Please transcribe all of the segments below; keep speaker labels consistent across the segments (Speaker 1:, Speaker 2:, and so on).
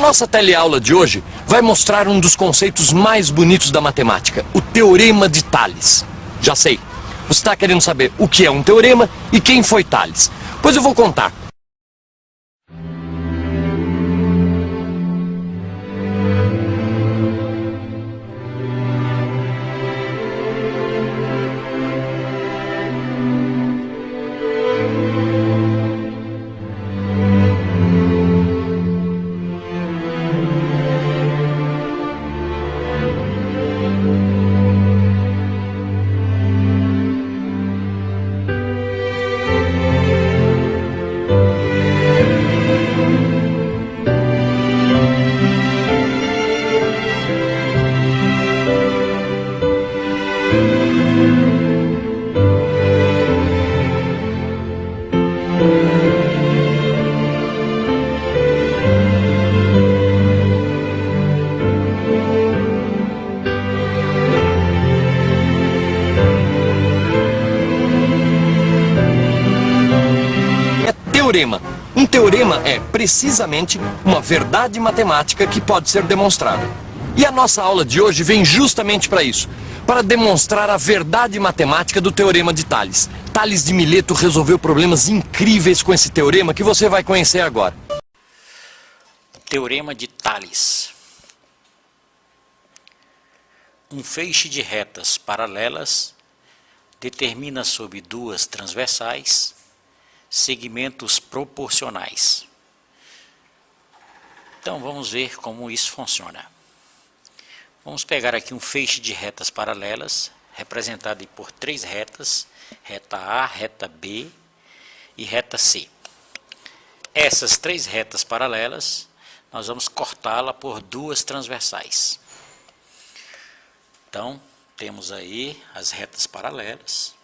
Speaker 1: nossa teleaula de hoje vai mostrar um dos conceitos mais bonitos da matemática, o Teorema de Tales. Já sei, você está querendo saber o que é um teorema e quem foi Tales. Pois eu vou contar. Teorema. Um teorema é, precisamente, uma verdade matemática que pode ser demonstrada. E a nossa aula de hoje vem justamente para isso, para demonstrar a verdade matemática do Teorema de Tales. Tales de Mileto resolveu problemas incríveis com esse teorema que você vai conhecer agora.
Speaker 2: Teorema de Tales. Um feixe de retas paralelas determina sob duas transversais segmentos proporcionais. Então vamos ver como isso funciona. Vamos pegar aqui um feixe de retas paralelas, representado por três retas, reta A, reta B e reta C. Essas três retas paralelas, nós vamos cortá-la por duas transversais. Então, temos aí as retas paralelas,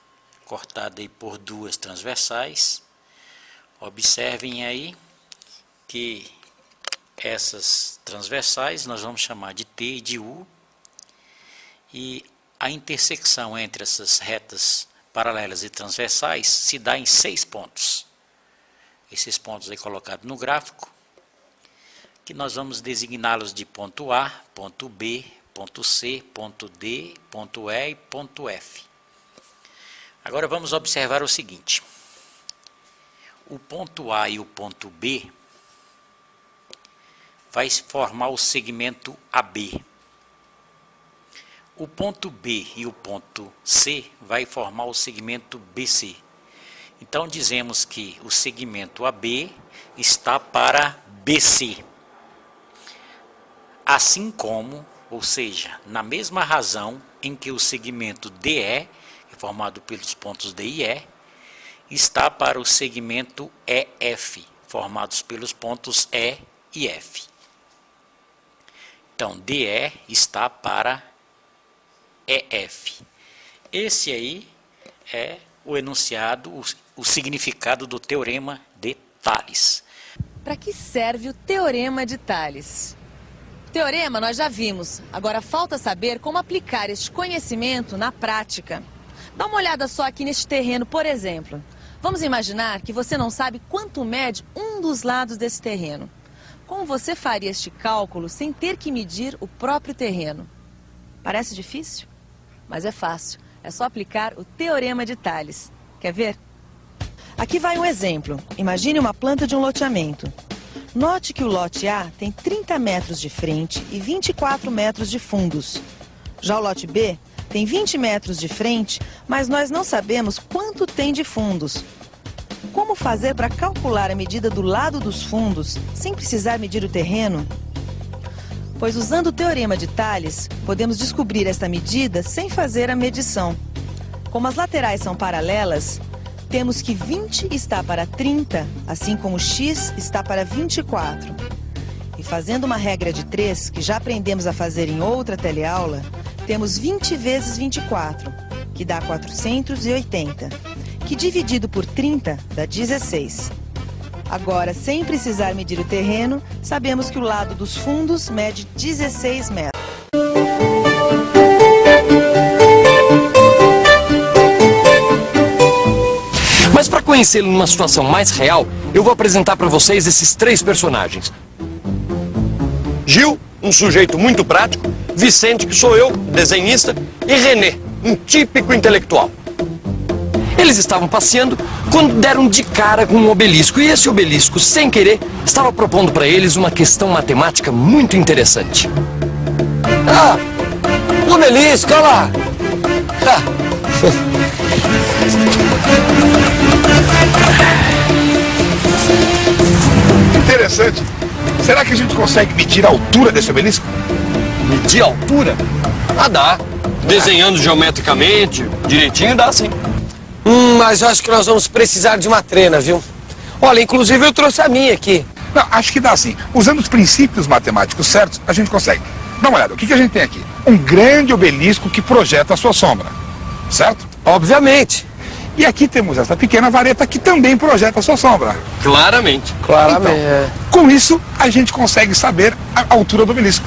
Speaker 2: cortada aí por duas transversais. Observem aí que essas transversais nós vamos chamar de T e de U, e a intersecção entre essas retas paralelas e transversais se dá em 6 pontos. Esses pontos aí colocados no gráfico, que nós vamos designá-los de ponto A, ponto B, ponto C, ponto D, ponto E e ponto F. Agora vamos observar o seguinte. O ponto A e o ponto B vai formar o segmento AB. O ponto B e o ponto C vai formar o segmento BC. Então dizemos que o segmento AB está para BC. Assim como, ou seja, na mesma razão em que o segmento DE, formado pelos pontos D e E, está para o segmento EF, formados pelos pontos E e F. Então, DE está para EF. Esse aí é o enunciado, o significado do Teorema de Tales.
Speaker 3: Para que serve o Teorema de Tales? O teorema nós já vimos, agora falta saber como aplicar este conhecimento na prática. Dá uma olhada só aqui neste terreno, por exemplo. Vamos imaginar que você não sabe quanto mede um dos lados desse terreno. Como você faria este cálculo sem ter que medir o próprio terreno? Parece difícil? Mas é fácil. É só aplicar o Teorema de Tales. Quer ver? Aqui vai um exemplo. Imagine uma planta de um loteamento. Note que o lote A tem 30 metros de frente e 24 metros de fundos. Já o lote B tem 20 metros de frente, mas nós não sabemos quanto tem de fundos. Como fazer para calcular a medida do lado dos fundos sem precisar medir o terreno? Pois usando o Teorema de Tales, podemos descobrir esta medida sem fazer a medição. Como as laterais são paralelas, temos que 20 está para 30, assim como x está para 24. E fazendo uma regra de 3, que já aprendemos a fazer em outra teleaula, temos 20 vezes 24, que dá 480, que dividido por 30 dá 16. Agora, sem precisar medir o terreno, sabemos que o lado dos fundos mede 16 metros.
Speaker 1: Mas para conhecê-lo numa situação mais real, eu vou apresentar para vocês esses três personagens. Gil, um sujeito muito prático, Vicente, que sou eu, desenhista, e René, um típico intelectual. Eles estavam passeando quando deram de cara com um obelisco, e esse obelisco, sem querer, estava propondo para eles uma questão matemática muito interessante.
Speaker 4: Ah, o obelisco, olha lá.
Speaker 5: Interessante. Será que a gente consegue medir a altura desse obelisco?
Speaker 1: Medir a altura? Ah, dá. Desenhando geometricamente, direitinho, dá sim.
Speaker 4: Mas eu acho que nós vamos precisar de uma trena, viu? Olha, inclusive eu trouxe a minha aqui.
Speaker 5: Não, acho que dá sim. Usando os princípios matemáticos certos, a gente consegue. Dá uma olhada, o que a gente tem aqui? Um grande obelisco que projeta a sua sombra, certo?
Speaker 4: Obviamente.
Speaker 5: E aqui temos essa pequena vareta que também projeta a sua sombra.
Speaker 1: Claramente.
Speaker 4: Claramente.
Speaker 5: Então, com isso, a gente consegue saber a altura do obelisco.